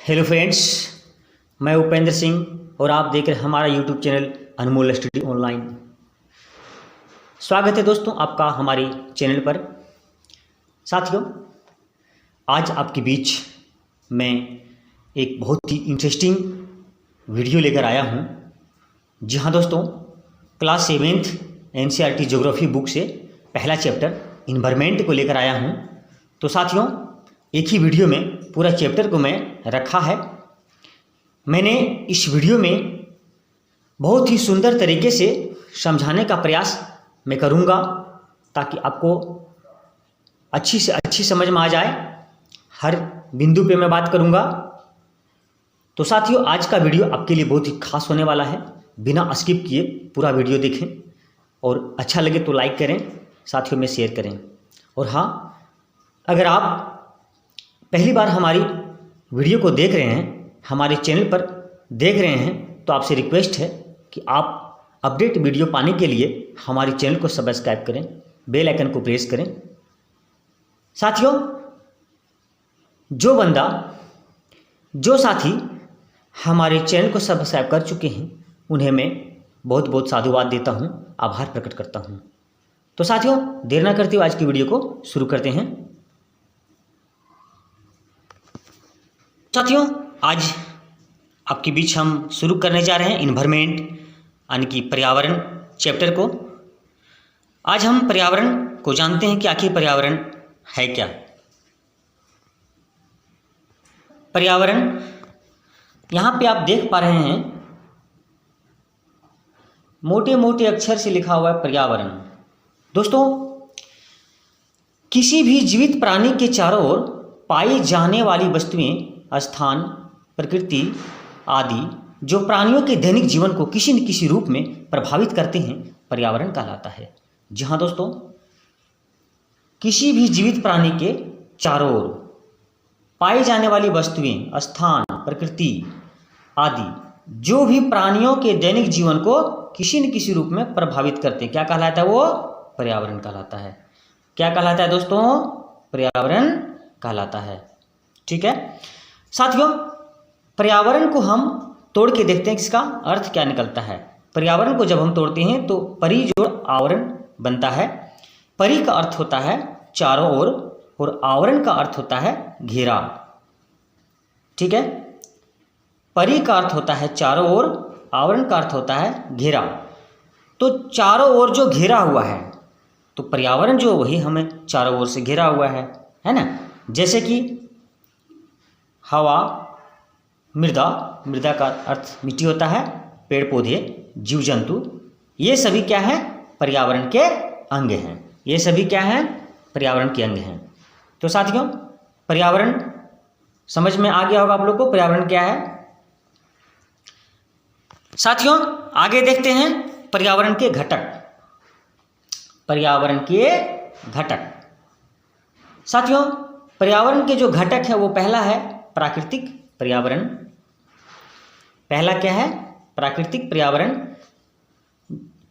Hello friends, मैं उपेंद्र सिंह और आप देख रहे हैं हमारा यूट्यूब चैनल अनमोल स्टडी ऑनलाइन। स्वागत है दोस्तों आपका हमारे चैनल पर। साथियों, आज आपके बीच मैं एक बहुत ही इंटरेस्टिंग वीडियो लेकर आया हूं। जी हाँ दोस्तों, class 7th NCERT geography book से पहला चैप्टर इन्वायरमेंट को लेकर आया हूं। तो साथियों, एक ही वीडियो में पूरा चैप्टर को मैं रखा है। मैंने इस वीडियो में बहुत ही सुंदर तरीके से समझाने का प्रयास मैं करूंगा ताकि आपको अच्छी से अच्छी समझ में आ जाए। हर बिंदु पे मैं बात करूंगा। तो साथियों, आज का वीडियो आपके लिए बहुत ही खास होने वाला है। बिना स्किप किए पूरा वीडियो देखें और अच्छा लगे तो लाइक करें, साथियों में शेयर करें। और हाँ, अगर आप पहली बार हमारी वीडियो को देख रहे हैं, हमारे चैनल पर देख रहे हैं, तो आपसे रिक्वेस्ट है कि आप अपडेट वीडियो पाने के लिए हमारे चैनल को सब्सक्राइब करें, बेल आइकन को प्रेस करें। साथियों, जो साथी हमारे चैनल को सब्सक्राइब कर चुके हैं उन्हें मैं बहुत बहुत साधुवाद देता हूं, आभार प्रकट करता हूं। तो साथियों, देर ना करते हुए आज की वीडियो को शुरू करते हैं। साथियों, आज आपके बीच हम शुरू करने जा रहे हैं इन्वायरमेंट यानी कि पर्यावरण चैप्टर को। आज हम पर्यावरण को जानते हैं कि आखिर पर्यावरण है क्या। पर्यावरण, यहाँ पे आप देख पा रहे हैं मोटे मोटे अक्षर से लिखा हुआ है पर्यावरण। दोस्तों, किसी भी जीवित प्राणी के चारों ओर पाई जाने वाली वस्तुएं, स्थान, प्रकृति आदि जो प्राणियों के दैनिक जीवन को किसी न किसी रूप में प्रभावित करते हैं, पर्यावरण कहलाता है। जी हाँ दोस्तों, किसी भी जीवित प्राणी के चारों ओर पाई जाने वाली वस्तुएं, स्थान, प्रकृति आदि जो भी प्राणियों के दैनिक जीवन को किसी न किसी रूप में प्रभावित करते हैं, क्या कहलाता है? वो पर्यावरण कहलाता है। क्या कहलाता है दोस्तों? पर्यावरण कहलाता है। ठीक है साथियों, पर्यावरण को हम तोड़ के देखते हैं इसका अर्थ क्या निकलता है। पर्यावरण को जब हम तोड़ते हैं तो परि जोड़ आवरण बनता है। परि का अर्थ होता है चारों ओर और आवरण का अर्थ होता है घेरा। ठीक है, परि का अर्थ होता है चारों ओर, आवरण का अर्थ होता है घेरा। तो चारों ओर जो घेरा हुआ है, तो पर्यावरण जो वही हमें चारों ओर से घेरा हुआ है ना। जैसे कि हवा, मृदा का अर्थ मिट्टी होता है, पेड़ पौधे, जीव जंतु, ये सभी क्या है? पर्यावरण के अंग हैं। ये सभी क्या हैं? पर्यावरण के अंग हैं। तो साथियों, पर्यावरण समझ में आ गया होगा आप लोग को पर्यावरण क्या है। साथियों, आगे देखते हैं पर्यावरण के घटक। पर्यावरण के घटक, साथियों, पर्यावरण के जो घटक है वो पहला है प्राकृतिक पर्यावरण। पहला क्या है? प्राकृतिक पर्यावरण।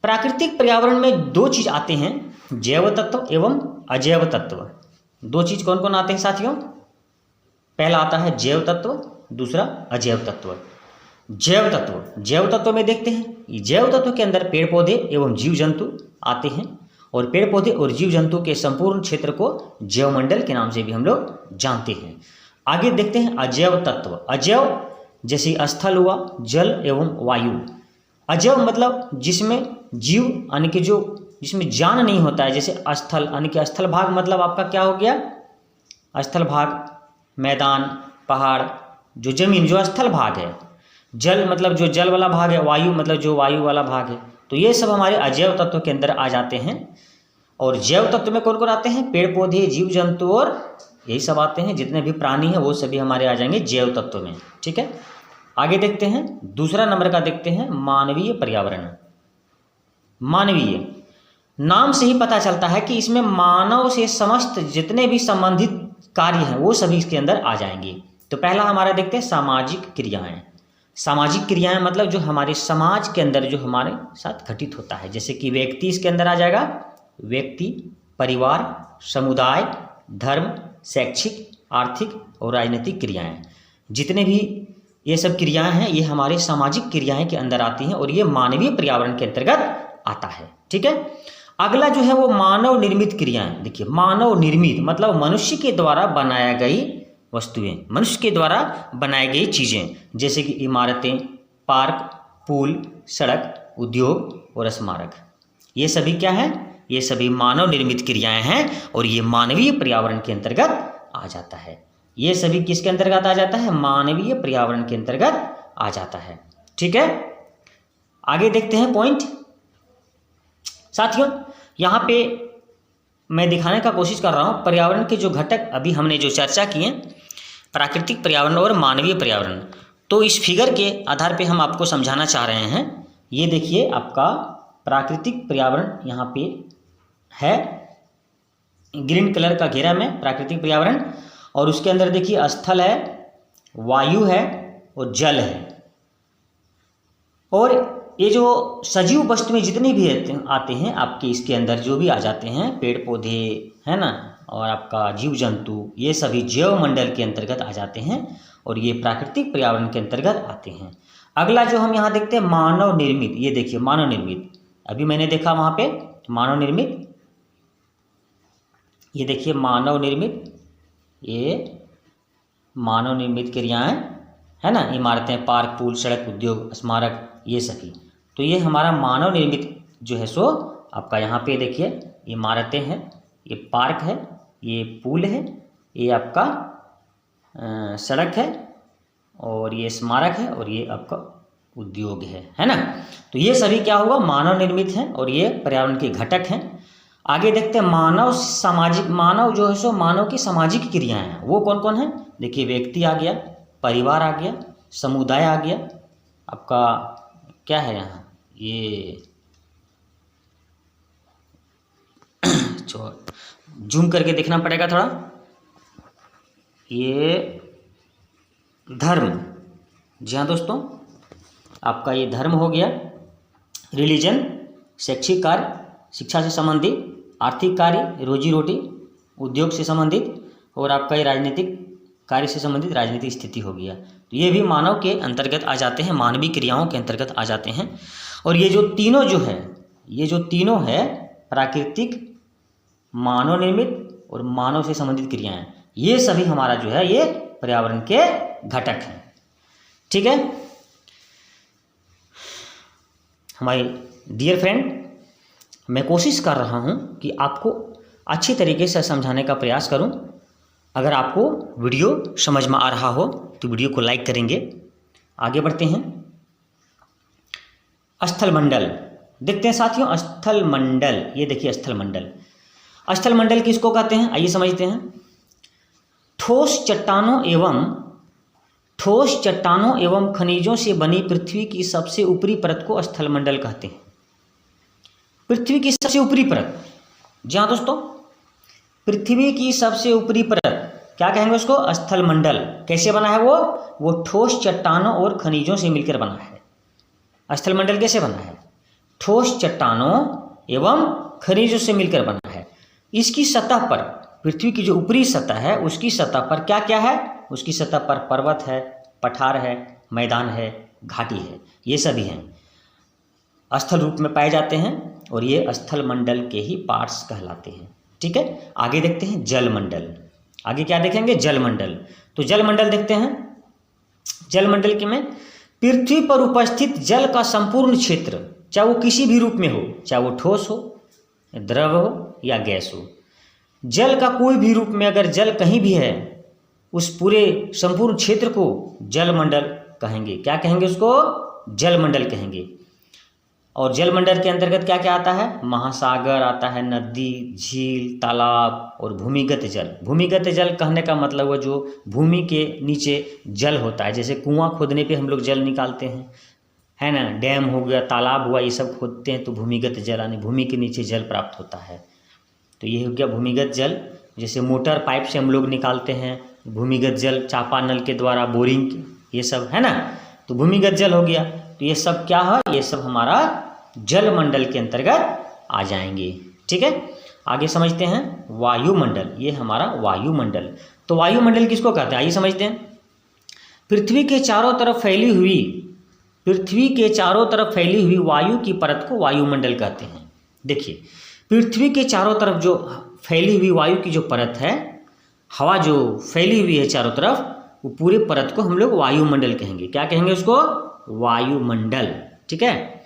प्राकृतिक पर्यावरण में दो चीज आते हैं, जैव तत्व एवं अजैव तत्व। दो चीज कौन कौन आते हैं साथियों? पहला आता है जैव तत्व, दूसरा अजैव तत्व। जैव तत्व में देखते हैं, जैव तत्व के अंदर पेड़ पौधे एवं जीव जंतु आते हैं और पेड़ पौधे और जीव जंतु के संपूर्ण क्षेत्र को जैवमंडल के नाम से भी हम लोग जानते हैं। आगे देखते हैं अजैव तत्व। अजैव जैसे स्थल हुआ, जल एवं वायु। अजैव मतलब जिसमें जीव यानी कि जो जिसमें जान नहीं होता है, जैसे स्थल यानी कि स्थल भाग मतलब आपका क्या हो गया? स्थल भाग मैदान, पहाड़, जो जमीन, जो स्थल भाग है। जल मतलब जो जल वाला भाग है, वायु मतलब जो वायु वाला भाग है। तो ये सब हमारे अजैव तत्व के अंदर आ जाते हैं। और जैव तत्व में कौन कौन आते हैं? पेड़ पौधे, जीव जंतु और यही सब आते हैं। जितने भी प्राणी हैं वो सभी हमारे आ जाएंगे जैव तत्व में। ठीक है, आगे देखते हैं दूसरा नंबर का, देखते हैं मानवीय पर्यावरण। मानवीय नाम से ही पता चलता है कि इसमें मानव से समस्त जितने भी संबंधित कार्य हैं वो सभी इसके अंदर आ जाएंगे। तो पहला हमारा देखते हैं सामाजिक क्रियाएं। सामाजिक क्रियाएं मतलब जो हमारे समाज के अंदर जो हमारे साथ घटित होता है। जैसे कि व्यक्ति इसके अंदर आ जाएगा, व्यक्ति, परिवार, समुदाय, धर्म, शैक्षिक, आर्थिक और राजनीतिक क्रियाएं। जितने भी ये सब क्रियाएं हैं ये हमारे सामाजिक क्रियाएं के अंदर आती हैं और ये मानवीय पर्यावरण के अंतर्गत आता है। ठीक है, अगला जो है वो मानव निर्मित क्रियाएं। देखिए, मानव निर्मित मतलब मनुष्य के द्वारा बनाया गई वस्तुएं, मनुष्य के द्वारा बनाई गई चीजें, जैसे कि इमारतें, पार्क, पुल, सड़क, उद्योग और स्मारक। ये सभी क्या है? ये सभी मानव निर्मित क्रियाएं हैं और ये मानवीय पर्यावरण के अंतर्गत आ जाता है। ये सभी किसके अंतर्गत आ जाता है? मानवीय पर्यावरण के अंतर्गत आ जाता है। ठीक है, आगे देखते हैं पॉइंट। साथियों, यहाँ पे मैं दिखाने का कोशिश कर रहा हूँ पर्यावरण के जो घटक अभी हमने जो चर्चा किए, प्राकृतिक पर्यावरण और मानवीय पर्यावरण, तो इस फिगर के आधार पे हम आपको समझाना चाह रहे हैं। ये देखिए, आपका प्राकृतिक पर्यावरण यहाँ पे है, ग्रीन कलर का घेरा में प्राकृतिक पर्यावरण, और उसके अंदर देखिए स्थल है, वायु है और जल है। और ये जो सजीव वस्तुएं जितनी भी आते हैं आपके इसके अंदर जो भी आ जाते हैं, पेड़ पौधे है ना, और आपका जीव जंतु, ये सभी जैव मंडल के अंतर्गत आ जाते हैं और ये प्राकृतिक पर्यावरण के अंतर्गत आते हैं। अगला जो हम यहाँ देखते हैं मानव निर्मित, ये देखिए मानव निर्मित, अभी मैंने देखा वहाँ पे मानव निर्मित, ये देखिए मानव निर्मित, ये मानव निर्मित क्रियाएं है ना, इमारतें, पार्क, पुल, सड़क, उद्योग, स्मारक, ये सभी, तो ये हमारा मानव निर्मित जो है सो आपका यहाँ पे देखिए इमारतें हैं, ये पार्क है, ये पुल है, ये आपका सड़क है और ये स्मारक है और ये आपका उद्योग है ना। तो ये सभी क्या होगा? मानव निर्मित हैं और ये पर्यावरण के घटक हैं। आगे देखते हैं मानव सामाजिक, मानव जो है सो मानव की सामाजिक क्रियाएं हैं, वो कौन कौन है? देखिए, व्यक्ति आ गया, परिवार आ गया, समुदाय आ गया, आपका क्या है यहाँ, ये जूम करके देखना पड़ेगा थोड़ा, ये धर्म, जी हाँ दोस्तों, आपका ये धर्म हो गया, रिलीजन, शैक्षिक कार्य, शिक्षा से संबंधित, आर्थिक कार्य, रोजी रोटी, उद्योग से संबंधित, और आपका ये राजनीतिक कार्य से संबंधित राजनीतिक स्थिति हो गया। तो ये भी मानव के अंतर्गत आ जाते हैं, मानवीय क्रियाओं के अंतर्गत आ जाते हैं। और ये जो तीनों जो है, ये जो तीनों है प्राकृतिक, मानव निर्मित और मानव से संबंधित क्रियाएं, ये सभी हमारा जो है ये पर्यावरण के घटक हैं। ठीक है हमारे डियर फ्रेंड, मैं कोशिश कर रहा हूं कि आपको अच्छी तरीके से समझाने का प्रयास करूं। अगर आपको वीडियो समझ में आ रहा हो तो वीडियो को लाइक करेंगे। आगे बढ़ते हैं, स्थल मंडल देखते हैं साथियों। स्थल मंडल, ये देखिए स्थल मंडल, स्थल मंडल किसको कहते हैं आइए समझते हैं। ठोस चट्टानों एवं खनिजों से बनी पृथ्वी की सबसे ऊपरी परत को स्थल मंडल कहते हैं। पृथ्वी की सबसे ऊपरी परत, जी हाँ दोस्तों, पृथ्वी की सबसे ऊपरी परत क्या कहेंगे उसको? स्थल मंडल। कैसे बना है वो ठोस चट्टानों और खनिजों से मिलकर बना है। स्थल मंडल कैसे बना है? ठोस चट्टानों एवं खनिजों से मिलकर बना है। इसकी सतह पर, पृथ्वी की जो ऊपरी सतह है उसकी सतह पर क्या क्या है? उसकी सतह पर पर्वत है, पठार है, मैदान है, घाटी है, ये सभी हैं, स्थल रूप में पाए जाते हैं और ये स्थल मंडल के ही पार्ट्स कहलाते हैं। ठीक है, आगे देखते हैं जल मंडल। आगे क्या देखेंगे? जल मंडल। तो जल मंडल देखते हैं। जल मंडल के में पृथ्वी पर उपस्थित जल का संपूर्ण क्षेत्र, चाहे वो किसी भी रूप में हो, चाहे वो ठोस हो, द्रव हो या गैस हो, जल का कोई भी रूप में अगर जल कहीं भी है, उस पूरे संपूर्ण क्षेत्र को जल मंडल कहेंगे। क्या कहेंगे उसको? जल मंडल कहेंगे। और जल मंडल के अंतर्गत क्या क्या आता है? महासागर आता है, नदी, झील, तालाब और भूमिगत जल। भूमिगत जल कहने का मतलब है जो भूमि के नीचे जल होता है, जैसे कुआं खोदने पे हम लोग जल निकालते हैं, है ना, डैम हो गया, तालाब हुआ, ये सब खोदते हैं तो भूमिगत जल यानी भूमि के नीचे जल प्राप्त होता है। तो ये हो गया भूमिगत जल। जैसे मोटर पाइप से हम लोग निकालते हैं भूमिगत जल, चापानल के द्वारा, बोरिंग, ये सब है ना, तो भूमिगत जल हो गया। तो ये सब क्या है? ये सब हमारा जल मंडल के अंतर्गत आ जाएंगे। ठीक है, आगे समझते हैं वायुमंडल। ये हमारा वायुमंडल। तो वायुमंडल किसको कहते हैं आइए समझते हैं। पृथ्वी के चारों तरफ फैली हुई वायु की परत को वायुमंडल कहते हैं। देखिए, पृथ्वी के चारों तरफ जो फैली हुई वायु की जो परत है, हवा जो फैली हुई है चारों तरफ, वो पूरे परत को हम लोग वायुमंडल कहेंगे। क्या कहेंगे उसको? वायुमंडल। ठीक है।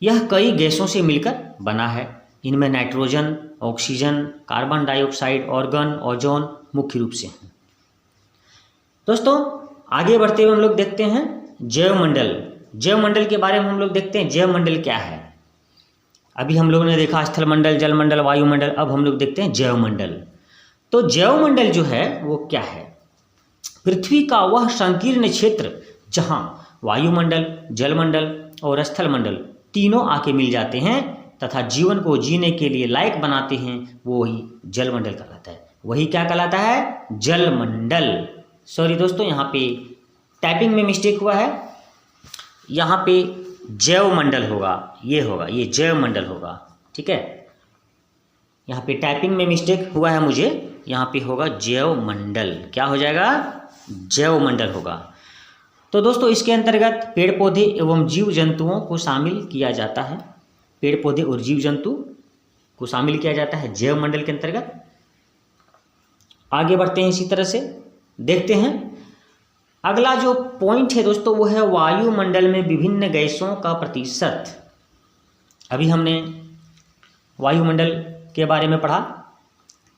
यह कई गैसों से मिलकर बना है। इनमें nitrogen, oxygen, carbon dioxide, organ, ozone मुख्य रूप से हैं। दोस्तों, आगे बढ़ते हुए हम लोग देखते हैं जैवमंडल। जैवमंडल के बारे में हम लोग देखते हैं जैवमंडल क्या है। अभी हम लोगों ने देखा स्थलमंडल, जलमंडल, वायुमंडल, अब हम लोग देखते हैं जैवमंडल। तो जैवमंडल जो है वो क्या है? पृथ्वी का वह संकीर्ण क्षेत्र जहाँ वायुमंडल, जलमंडल और स्थलमंडल तीनों आके मिल जाते हैं तथा जीवन को जीने के लिए लायक बनाते हैं, वो वही जलमंडल कहलाता है। वही क्या कहलाता है? जलमंडल। सॉरी दोस्तों, यहाँ पे टाइपिंग में मिस्टेक हुआ है। यहाँ पे जैवमंडल होगा, ये जैवमंडल होगा। ठीक है, यहाँ पे टाइपिंग में मिस्टेक हुआ है मुझे, यहाँ पे होगा जैवमंडल। क्या हो जाएगा? जैवमंडल होगा। तो दोस्तों, इसके अंतर्गत पेड़ पौधे एवं जीव जंतुओं को शामिल किया जाता है। पेड़ पौधे और जीव जंतु को शामिल किया जाता है जैवमंडल के अंतर्गत। आगे बढ़ते हैं, इसी तरह से देखते हैं। अगला जो पॉइंट है दोस्तों, वो है वायुमंडल में विभिन्न गैसों का प्रतिशत। अभी हमने वायुमंडल के बारे में पढ़ा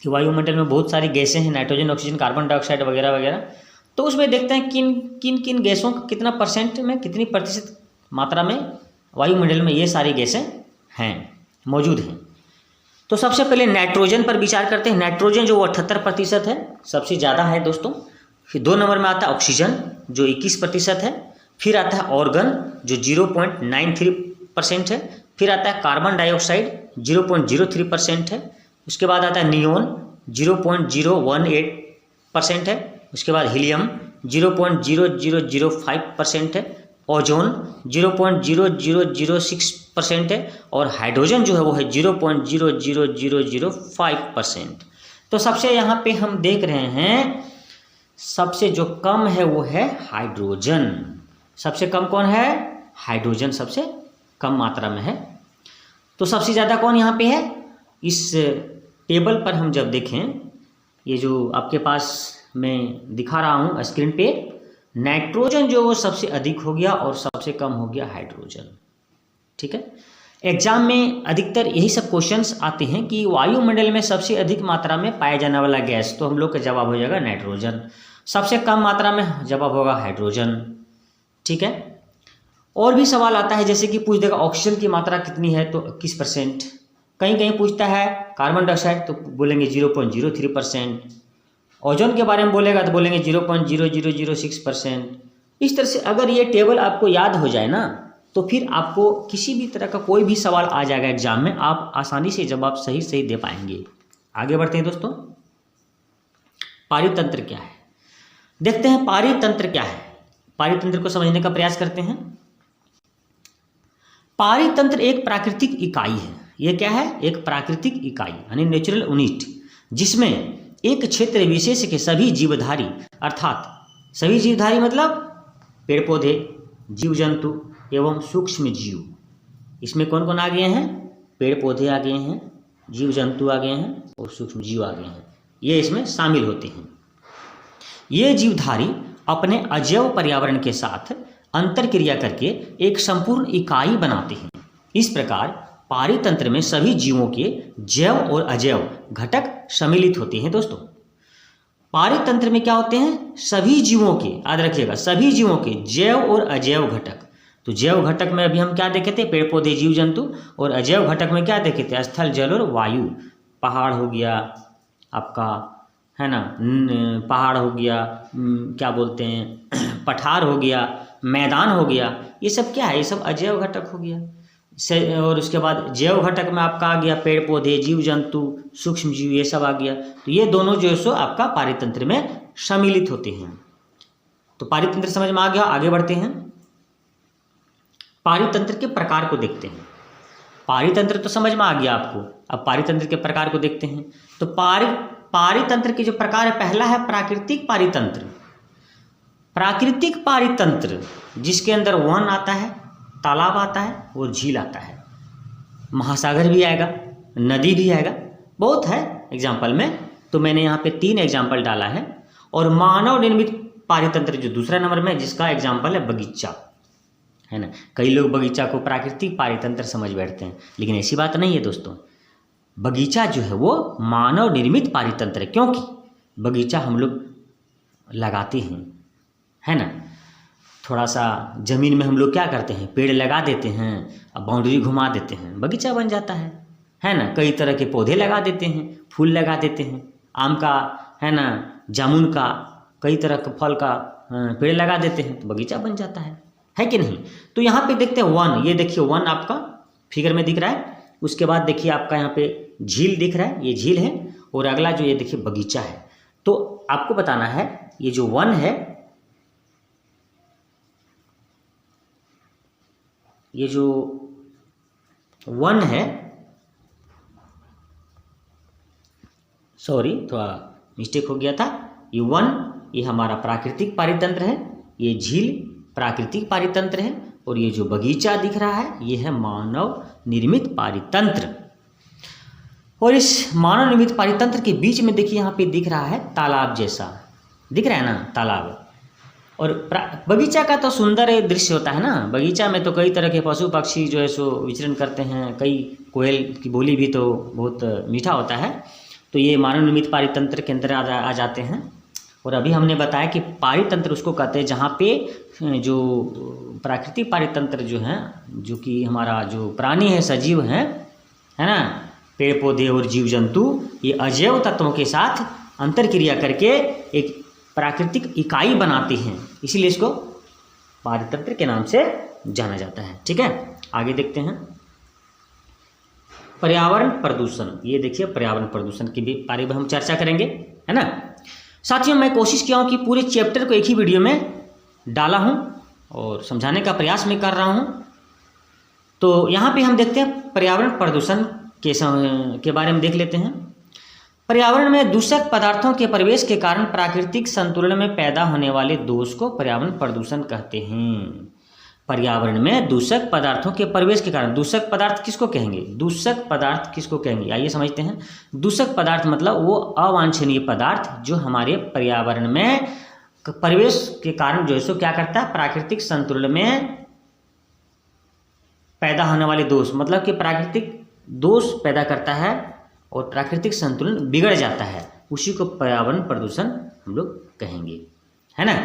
कि वायुमंडल में बहुत सारी गैसें हैं, नाइट्रोजन, ऑक्सीजन, कार्बन डाइऑक्साइड वगैरह वगैरह। तो उसमें देखते हैं किन गैसों का कितना परसेंट में, कितनी प्रतिशत मात्रा में वायुमंडल में ये सारी गैसें हैं, मौजूद हैं। तो सबसे पहले नाइट्रोजन पर विचार करते हैं। नाइट्रोजन जो 78% है, सबसे ज़्यादा है दोस्तों। फिर 2 नंबर में आता है ऑक्सीजन जो 21% है। फिर आता है ऑर्गन जो 0.93% है। फिर आता है कार्बन डाइऑक्साइड 0.03% है। उसके बाद आता है नियोन 0.018% है। उसके बाद हीलियम 0.0005% है। ओजोन 0.0006% है। और हाइड्रोजन जो है वो है 0.00005%। तो सबसे यहाँ पे हम देख रहे हैं सबसे जो कम है वो है हाइड्रोजन। सबसे कम कौन है? हाइड्रोजन सबसे कम मात्रा में है। तो सबसे ज़्यादा कौन यहाँ पे है? इस टेबल पर हम जब देखें, ये जो आपके पास मैं दिखा रहा हूँ स्क्रीन पे, नाइट्रोजन जो वो सबसे अधिक हो गया और सबसे कम हो गया हाइड्रोजन। ठीक है, एग्जाम में अधिकतर यही सब क्वेश्चंस आते हैं कि वायुमंडल में सबसे अधिक मात्रा में पाया जाने वाला गैस, तो हम लोग का जवाब हो जाएगा नाइट्रोजन। सबसे कम मात्रा में जवाब होगा हाइड्रोजन। ठीक है, और भी सवाल आता है, जैसे कि पूछ देगा ऑक्सीजन की मात्रा कितनी है, तो 21%। कहीं कहीं पूछता है कार्बन डाइऑक्साइड, तो बोलेंगे 0.03%। ओजोन के बारे में बोलेगा तो बोलेंगे 0.0006%। इस तरह से अगर ये टेबल आपको याद हो जाए ना, तो फिर आपको किसी भी तरह का कोई भी सवाल आ जाएगा एग्जाम में, आप आसानी से जवाब सही दे पाएंगे। आगे बढ़ते हैं दोस्तों, पारितंत्र क्या है देखते हैं। पारितंत्र क्या है, पारितंत्र को समझने का प्रयास करते हैं। पारितंत्र एक प्राकृतिक इकाई है। यह क्या है? एक प्राकृतिक इकाई यानी नेचुरल यूनिट, जिसमें एक क्षेत्र विशेष के सभी जीवधारी, अर्थात सभी जीवधारी मतलब पेड़ पौधे, जीव जंतु एवं सूक्ष्म जीव। इसमें कौन कौन आ गए हैं? पेड़ पौधे आ गए हैं, जीव जंतु आ गए हैं और सूक्ष्म जीव आ गए हैं। ये इसमें शामिल होते हैं। ये जीवधारी अपने अजैव पर्यावरण के साथ अंतर क्रिया करके एक संपूर्ण इकाई बनाते हैं। इस प्रकार पारितंत्र में सभी जीवों के जैव और अजैव घटक सम्मिलित होते हैं। दोस्तों, पारितंत्र में क्या होते हैं? सभी जीवों के, याद रखिएगा, सभी जीवों के जैव और अजैव घटक। तो जैव घटक में अभी हम क्या देखे थे? पेड़ पौधे, जीव जंतु। और अजैव घटक में क्या देखे थे? स्थल, जल और वायु। पहाड़ हो गया आपका, है ना, पहाड़ हो गया, क्या बोलते हैं, पठार हो गया, मैदान हो गया। ये सब क्या है? ये सब अजैव घटक हो गया। और उसके बाद जैव घटक में आपका आ गया पेड़ पौधे, जीव जंतु, सूक्ष्म जीव, ये सब आ गया। तो ये दोनों जो है सो आपका पारितंत्र में सम्मिलित होते हैं। तो पारितंत्र समझ में आ गया। आगे बढ़ते हैं, पारितंत्र के प्रकार को देखते हैं। पारितंत्र तो समझ में आ गया आपको, अब पारितंत्र के प्रकार को देखते हैं। तो पारितंत्र के जो प्रकार है, पहला है प्राकृतिक पारितंत्र। प्राकृतिक पारितंत्र जिसके अंदर वन आता है, तालाब आता है और झील आता है, महासागर भी आएगा, नदी भी आएगा, बहुत है एग्जाम्पल में। तो मैंने यहाँ पे 3 एग्जाम्पल डाला है। और मानव निर्मित पारितंत्र जो दूसरा नंबर में, जिसका एग्जाम्पल है बगीचा, है ना। कई लोग बगीचा को प्राकृतिक पारितंत्र समझ बैठते हैं, लेकिन ऐसी बात नहीं है दोस्तों। बगीचा जो है वो मानव निर्मित पारितंत्र है, क्योंकि बगीचा हम लोग लगाते हैं, है ना। थोड़ा सा ज़मीन में हम लोग क्या करते हैं, पेड़ लगा देते हैं, अब बाउंड्री घुमा देते हैं, बगीचा बन जाता है ना। कई तरह के पौधे लगा देते हैं, फूल लगा देते हैं, आम का, है ना, जामुन का, कई तरह के फल का पेड़ लगा देते हैं, तो बगीचा बन जाता है कि नहीं। तो यहाँ पे देखते हैं वन, ये देखिए वन आपका फिगर में दिख रहा है। उसके बाद देखिए आपका यहाँ पे झील दिख रहा है, ये झील है। और अगला जो ये देखिए बगीचा है। तो आपको बताना है ये जो वन है, ये जो वन है, सॉरी थोड़ा मिस्टेक हो गया था, ये वन ये हमारा प्राकृतिक पारितंत्र है, ये झील प्राकृतिक पारितंत्र है, और ये जो बगीचा दिख रहा है ये है मानव निर्मित पारितंत्र। और इस मानव निर्मित पारितंत्र के बीच में देखिए यहाँ पे दिख रहा है तालाब जैसा, दिख रहा है ना तालाब। और बगीचा का तो सुंदर दृश्य होता है ना। बगीचा में तो कई तरह के पशु पक्षी जो है सो विचरण करते हैं, कई कोयल की बोली भी तो बहुत मीठा होता है। तो ये मानव निर्मित पारितंत्र के अंदर आ जाते हैं। और अभी हमने बताया कि पारितंत्र उसको कहते हैं जहाँ पे जो प्राकृतिक पारितंत्र जो है, जो कि हमारा जो प्राणी है, सजीव है ना, पेड़ पौधे और जीव जंतु, ये अजैव तत्वों के साथ अंतर क्रिया करके एक प्राकृतिक इकाई बनाते हैं, इसीलिए इसको पारितंत्र के नाम से जाना जाता है। ठीक है, आगे देखते हैं पर्यावरण प्रदूषण। ये देखिए पर्यावरण प्रदूषण के भी बारे में हम चर्चा करेंगे, है ना। साथियों, मैं कोशिश किया हूँ कि पूरे चैप्टर को एक ही वीडियो में डाला हूँ और समझाने का प्रयास मैं कर रहा हूँ। तो यहाँ पे हम देखते हैं पर्यावरण प्रदूषण के बारे में देख लेते हैं। पर्यावरण में दूषक पदार्थों के प्रवेश के कारण प्राकृतिक संतुलन में पैदा होने वाले दोष को पर्यावरण प्रदूषण कहते हैं। पर्यावरण में दूषक पदार्थों के प्रवेश के कारण, दूषक पदार्थ किसको कहेंगे, दूषक पदार्थ किसको कहेंगे, आइए समझते हैं। दूषक पदार्थ मतलब वो अवांछनीय पदार्थ जो हमारे पर्यावरण में प्रवेश के कारण जो है सो क्या करता है, प्राकृतिक संतुलन में पैदा होने वाले दोष, मतलब कि प्राकृतिक दोष पैदा करता है और प्राकृतिक संतुलन बिगड़ जाता है, उसी को पर्यावरण प्रदूषण हम लोग कहेंगे, है ना।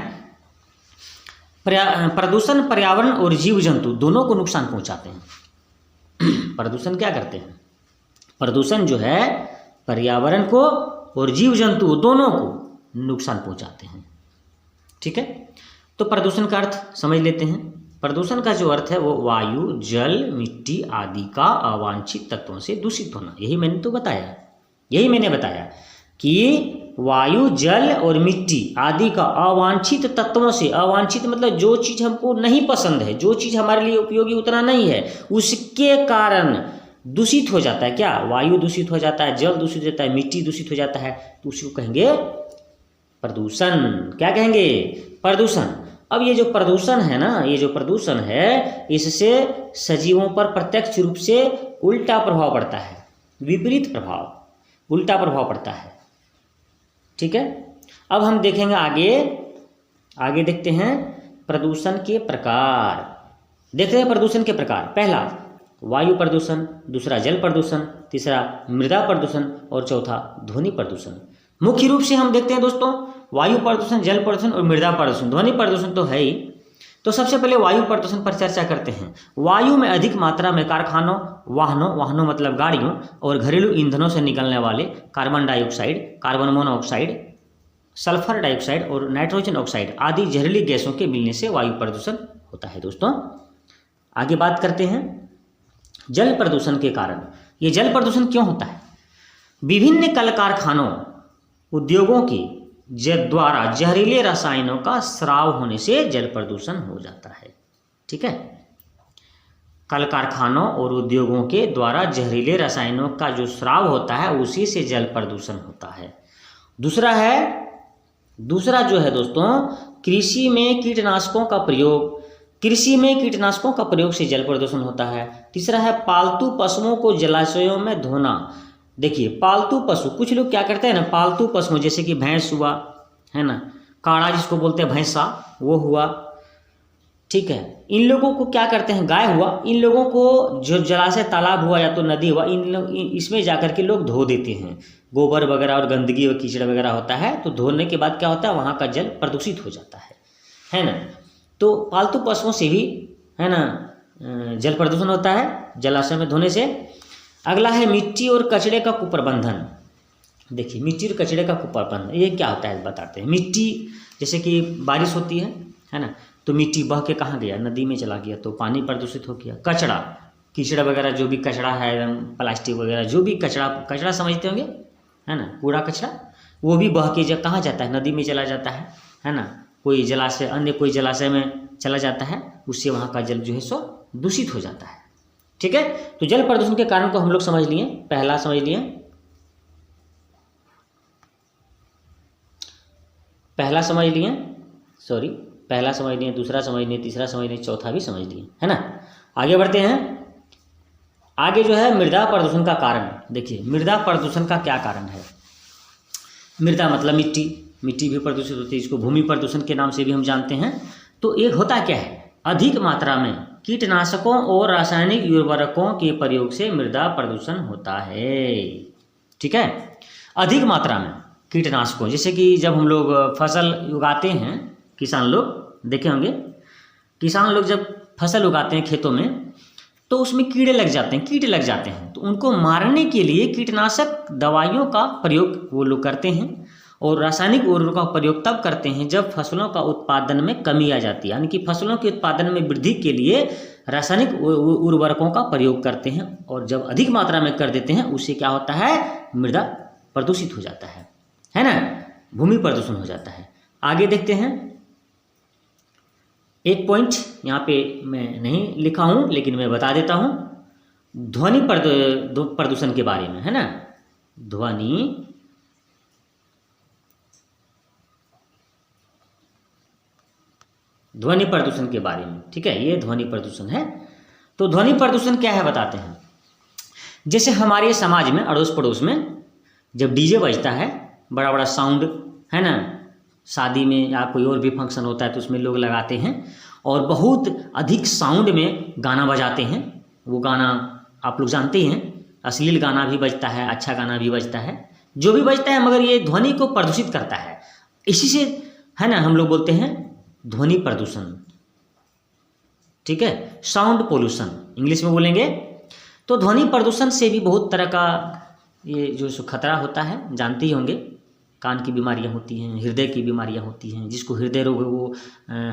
प्रदूषण पर्यावरण और जीव जंतु दोनों को नुकसान पहुंचाते हैं। प्रदूषण क्या करते हैं, प्रदूषण जो है पर्यावरण को और जीव जंतु दोनों को नुकसान पहुंचाते हैं। ठीक है, तो प्रदूषण का अर्थ समझ लेते हैं। प्रदूषण का जो अर्थ है वो वायु, जल, मिट्टी आदि का अवांछित तत्वों से दूषित होना। यही मैंने बताया कि वायु, जल और मिट्टी आदि का अवांछित तत्वों से, अवांछित मतलब जो चीज़ हमको नहीं पसंद है, जो चीज़ हमारे लिए उपयोगी उतना नहीं है, उसके कारण दूषित हो जाता है। क्या, वायु दूषित हो जाता है, जल दूषित हो जाता है, मिट्टी दूषित हो जाता है, तो उसको कहेंगे प्रदूषण। क्या कहेंगे, प्रदूषण। अब ये जो प्रदूषण है ना, ये जो प्रदूषण है, इससे सजीवों पर प्रत्यक्ष रूप से उल्टा प्रभाव पड़ता है, विपरीत प्रभाव, उल्टा प्रभाव पड़ता है। ठीक है, अब हम देखेंगे आगे देखते हैं प्रदूषण के प्रकार। देखते हैं प्रदूषण के प्रकार। पहला वायु प्रदूषण, दूसरा जल प्रदूषण, तीसरा मृदा प्रदूषण और चौथा ध्वनि प्रदूषण। मुख्य रूप से हम देखते हैं दोस्तों वायु प्रदूषण, जल प्रदूषण और मृदा प्रदूषण। ध्वनि प्रदूषण तो है ही। तो सबसे पहले वायु प्रदूषण पर चर्चा करते हैं। वायु में अधिक मात्रा में कारखानों, वाहनों मतलब गाड़ियों और घरेलू ईंधनों से निकलने वाले carbon dioxide, carbon monoxide, sulphur dioxide और नाइट्रोजन ऑक्साइड आदि जहरीली गैसों के मिलने से वायु प्रदूषण होता है। दोस्तों आगे बात करते हैं जल प्रदूषण के कारण। ये जल प्रदूषण क्यों होता है? विभिन्न कल कारखानों, उद्योगों के द्वारा जहरीले रसायनों का स्राव होने से जल प्रदूषण हो जाता है। ठीक है, कल कारखानों और उद्योगों के द्वारा जहरीले रसायनों का जो स्राव होता है उसी से जल प्रदूषण होता है। दूसरा है दूसरा जो है दोस्तों, कृषि में कीटनाशकों का प्रयोग, कृषि में कीटनाशकों का प्रयोग से जल प्रदूषण होता है। तीसरा है पालतू पशुओं को जलाशयों में धोना। देखिए पालतू पशु, कुछ लोग क्या करते हैं ना, पालतू पशु जैसे कि भैंस हुआ, है ना, काड़ा जिसको बोलते हैं भैंसा, वो हुआ, ठीक है, इन लोगों को क्या करते हैं, गाय हुआ, इन लोगों को जो जलाशय तालाब हुआ या तो नदी हुआ, इसमें जाकर के लोग धो देते हैं। गोबर वगैरह और गंदगी और कीचड़ वगैरह होता है, तो धोने के बाद क्या होता है, वहाँ का जल प्रदूषित हो जाता है ना। तो पालतू पशुओं से भी, है ना, जल प्रदूषण होता है जलाशय में धोने से। अगला है मिट्टी और कचरे का कुप्रबंधन। देखिए मिट्टी और कचरे का कुप्रबंधन ये क्या होता है बताते हैं। मिट्टी, जैसे कि बारिश होती है ना, तो मिट्टी बह के कहाँ गया, नदी में चला गया, तो पानी प्रदूषित हो गया। कचरा, कीचड़ वगैरह जो भी कचरा है, प्लास्टिक वगैरह जो भी कचरा समझते होंगे, है ना, कूड़ा कचरा, वो भी बह के कहाँ जाता है, नदी में चला जाता है ना, कोई जलाशय, अन्य कोई जलाशय में चला जाता है, उससे वहाँ का जल जो है सो दूषित हो जाता है। ठीक है, तो जल प्रदूषण के कारण को हम लोग समझ लिए, पहला समझ लिए, पहला समझ लिए, दूसरा समझ लिए, तीसरा समझ लिए, चौथा भी समझ लिए, है ना। आगे बढ़ते हैं। आगे जो है मृदा प्रदूषण का कारण। देखिए मृदा प्रदूषण का क्या कारण है। मृदा मतलब मिट्टी भी प्रदूषित होती है, इसको भूमि प्रदूषण के नाम से भी हम जानते हैं। तो एक होता क्या है, अधिक मात्रा में कीटनाशकों और रासायनिक उर्वरकों के प्रयोग से मृदा प्रदूषण होता है। ठीक है, अधिक मात्रा में कीटनाशकों, जैसे कि जब हम लोग फसल उगाते हैं, किसान लोग देखे होंगे, किसान लोग जब फसल उगाते हैं खेतों में, तो उसमें कीड़े लग जाते हैं, कीट लग जाते हैं, तो उनको मारने के लिए कीटनाशक दवाइयों का प्रयोग वो लोग करते हैं, और रासायनिक उर्वरकों का प्रयोग तब करते हैं जब फसलों का उत्पादन में कमी आ जाती है, यानी कि फसलों के उत्पादन में वृद्धि के लिए रासायनिक उर्वरकों का प्रयोग करते हैं, और जब अधिक मात्रा में कर देते हैं उससे क्या होता है, मृदा प्रदूषित हो जाता है ना, भूमि प्रदूषण हो जाता है। आगे देखते हैं, एक पॉइंट यहाँ पे मैं नहीं लिखा हूँ लेकिन मैं बता देता हूँ, ध्वनि प्रदूषण के बारे में, है ना, ध्वनि प्रदूषण के बारे में। ठीक है, ये ध्वनि प्रदूषण है। तो ध्वनि प्रदूषण क्या है बताते हैं। जैसे हमारे समाज में अड़ोस पड़ोस में जब डीजे बजता है, बड़ा बड़ा साउंड, है ना, शादी में या कोई और भी फंक्शन होता है तो उसमें लोग लगाते हैं, और बहुत अधिक साउंड में गाना बजाते हैं। वो गाना आप लोग जानते ही हैं, अश्लील गाना भी बजता है, अच्छा गाना भी बजता है, जो भी बजता है, मगर ये ध्वनि को प्रदूषित करता है। इसी से, है ना, हम लोग बोलते हैं ध्वनि प्रदूषण। ठीक है, साउंड पोल्यूशन इंग्लिश में बोलेंगे। तो ध्वनि प्रदूषण से भी बहुत तरह का ये जो खतरा होता है, जानते ही होंगे, कान की बीमारियां होती हैं, हृदय की बीमारियां होती हैं, जिसको हृदय रोग है वो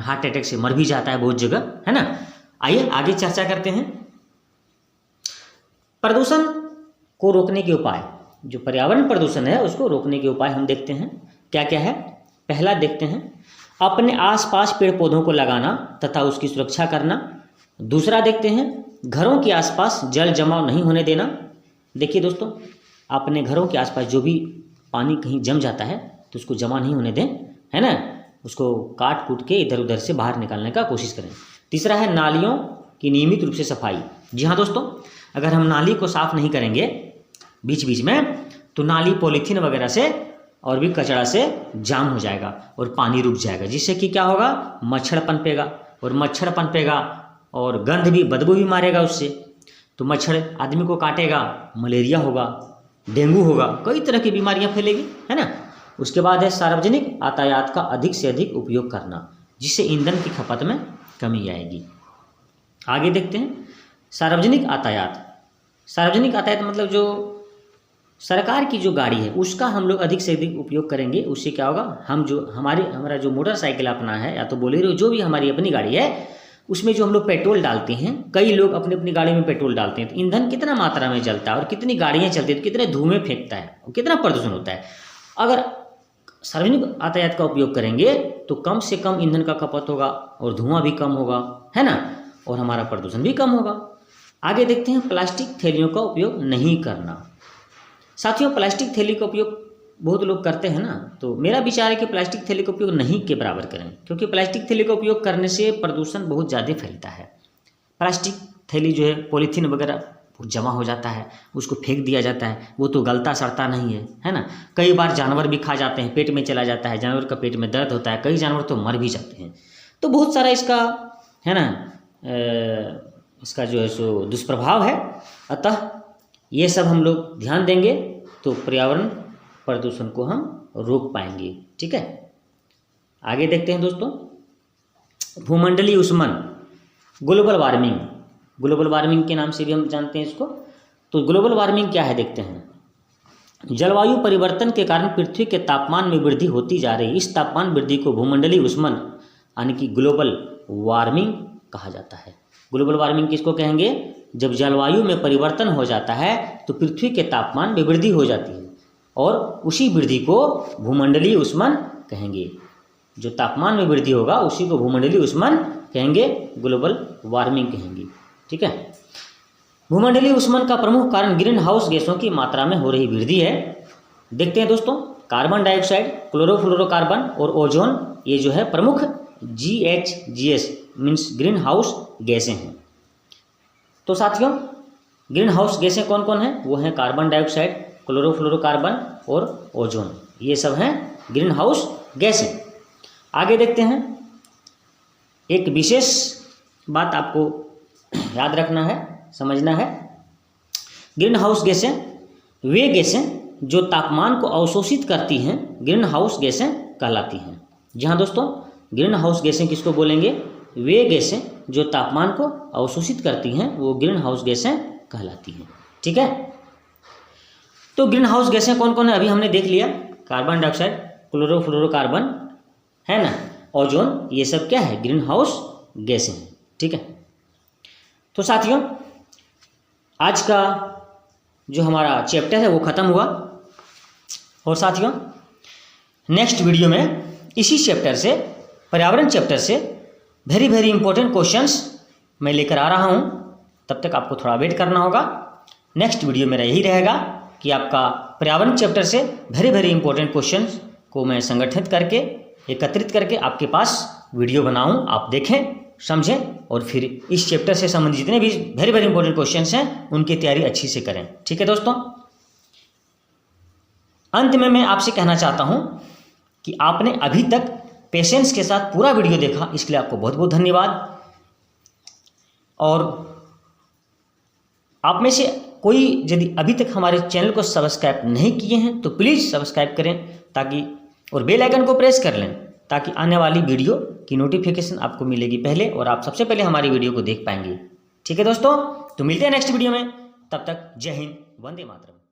हार्ट अटैक से मर भी जाता है बहुत जगह, है ना। आइए आगे चर्चा करते हैं। प्रदूषण को रोकने के उपाय, जो पर्यावरण प्रदूषण है उसको रोकने के उपाय हम देखते हैं क्या क्या है। पहला देखते हैं, अपने आसपास पेड़ पौधों को लगाना तथा उसकी सुरक्षा करना। दूसरा देखते हैं, घरों के आसपास जल जमाव नहीं होने देना। देखिए दोस्तों, अपने घरों के आसपास जो भी पानी कहीं जम जाता है तो उसको जमा नहीं होने दें, है ना, उसको काट कूट के इधर उधर से बाहर निकालने का कोशिश करें। तीसरा है नालियों की नियमित रूप से सफाई। जी हाँ दोस्तों, अगर हम नाली को साफ नहीं करेंगे बीच बीच में, तो नाली पॉलीथीन वगैरह से और भी कचरा से जाम हो जाएगा और पानी रुक जाएगा, जिससे कि क्या होगा, मच्छर पनपेगा, और मच्छर पनपेगा और गंध भी, बदबू भी मारेगा उससे। तो मच्छर आदमी को काटेगा, मलेरिया होगा, डेंगू होगा, कई तरह की बीमारियां फैलेगी, है ना। उसके बाद है सार्वजनिक यातायात का अधिक से अधिक उपयोग करना, जिससे ईंधन की खपत में कमी आएगी। आगे देखते हैं, सार्वजनिक यातायात मतलब जो सरकार की जो गाड़ी है उसका हम लोग अधिक से अधिक उपयोग करेंगे। उससे क्या होगा, हम जो हमारा जो मोटरसाइकिल अपना है या तो बोलेरो, जो भी हमारी अपनी गाड़ी है, उसमें जो हम लोग पेट्रोल डालते हैं, कई लोग अपनी अपनी गाड़ी में पेट्रोल डालते हैं, तो ईंधन कितना मात्रा में जलता है और कितनी गाड़ियाँ चलती हैं तो कितने धुएं फेंकता है और कितना प्रदूषण होता है। अगर सार्वजनिक यातायात का उपयोग करेंगे तो कम से कम ईंधन का खपत होगा और धुआं भी कम होगा, है ना, और हमारा प्रदूषण भी कम होगा। आगे देखते हैं, प्लास्टिक थैलियों का उपयोग नहीं करना। साथियों, प्लास्टिक थैली का उपयोग बहुत लोग करते हैं ना, तो मेरा विचार है कि प्लास्टिक थैली का उपयोग नहीं के बराबर करें, क्योंकि प्लास्टिक थैली का उपयोग करने से प्रदूषण बहुत ज़्यादा फैलता है। प्लास्टिक थैली जो है पॉलीथीन वगैरह जमा हो जाता है, उसको फेंक दिया जाता है, वो तो गलता सड़ता नहीं है ना। कई बार जानवर भी खा जाते हैं, पेट में चला जाता है, जानवर का पेट में दर्द होता है, कई जानवर तो मर भी जाते हैं। तो बहुत सारा इसका है ना इसका जो है सो दुष्प्रभाव है। अतः ये सब हम लोग ध्यान देंगे तो पर्यावरण प्रदूषण को हम रोक पाएंगे। ठीक है, आगे देखते हैं दोस्तों। भूमंडलीय ऊष्मन, ग्लोबल वार्मिंग, ग्लोबल वार्मिंग के नाम से भी हम जानते हैं इसको। तो ग्लोबल वार्मिंग क्या है देखते हैं। जलवायु परिवर्तन के कारण पृथ्वी के तापमान में वृद्धि होती जा रही, इस तापमान वृद्धि को भूमंडलीय ऊष्मन यानी कि ग्लोबल वार्मिंग कहा जाता है। ग्लोबल वार्मिंग किसको कहेंगे? जब जलवायु में परिवर्तन हो जाता है तो पृथ्वी के तापमान में वृद्धि हो जाती है और उसी वृद्धि को भूमंडलीय ऊष्मन कहेंगे। जो तापमान में वृद्धि होगा उसी को भूमंडलीय ऊष्मन कहेंगे, ग्लोबल वार्मिंग कहेंगे। ठीक है, भूमंडलीय ऊष्मन का प्रमुख कारण ग्रीन हाउस गैसों की मात्रा में हो रही वृद्धि है। देखते हैं दोस्तों, कार्बन डाइऑक्साइड, क्लोरोफ्लोरोकार्बन और ओजोन, ये जो है प्रमुख GHGs मीन्स ग्रीन हाउस गैसें हैं। तो साथियों, ग्रीन हाउस गैसें कौन कौन हैं? वो हैं कार्बन डाइऑक्साइड, क्लोरोफ्लोरोकार्बन और ओजोन, ये सब हैं ग्रीन हाउस गैसें। आगे देखते हैं, एक विशेष बात आपको याद रखना है, समझना है। ग्रीन हाउस गैसें वे गैसें जो तापमान को अवशोषित करती हैं, ग्रीन हाउस गैसें कहलाती हैं। जी हाँ दोस्तों, ग्रीन हाउस गैसें किसको बोलेंगे? वे गैसें जो तापमान को अवशोषित करती हैं वो ग्रीन हाउस गैसें कहलाती हैं। ठीक है, तो ग्रीन हाउस गैसें कौन कौन है अभी हमने देख लिया। कार्बन डाइऑक्साइड, क्लोरोफ्लोरोकार्बन है ना, ओजोन, ये सब क्या है? ग्रीन हाउस गैसें हैं। ठीक है, तो साथियों आज का जो हमारा चैप्टर है वो ख़त्म हुआ और साथियों नेक्स्ट वीडियो में इसी चैप्टर से, पर्यावरण चैप्टर से वेरी इंपॉर्टेंट क्वेश्चंस मैं लेकर आ रहा हूँ। तब तक आपको थोड़ा वेट करना होगा। नेक्स्ट वीडियो मेरा यही रहेगा कि आपका पर्यावरण चैप्टर से वेरी इंपॉर्टेंट क्वेश्चंस को मैं संगठित करके, एकत्रित करके आपके पास वीडियो बनाऊँ, आप देखें, समझें और फिर इस चैप्टर से संबंधित जितने भी वेरी इंपॉर्टेंट क्वेश्चंस हैं उनकी तैयारी अच्छी से करें। ठीक है दोस्तों, अंत में मैं आपसे कहना चाहता हूं कि आपने अभी तक पेशेंस के साथ पूरा वीडियो देखा, इसके लिए आपको बहुत बहुत धन्यवाद। और आप में से कोई यदि अभी तक हमारे चैनल को सब्सक्राइब नहीं किए हैं तो प्लीज़ सब्सक्राइब करें, ताकि और बेल आइकन को प्रेस कर लें ताकि आने वाली वीडियो की नोटिफिकेशन आपको मिलेगी पहले और आप सबसे पहले हमारी वीडियो को देख पाएंगे। ठीक है दोस्तों, तो मिलते हैं नेक्स्ट वीडियो में, तब तक जय हिंद, वंदे मातरम।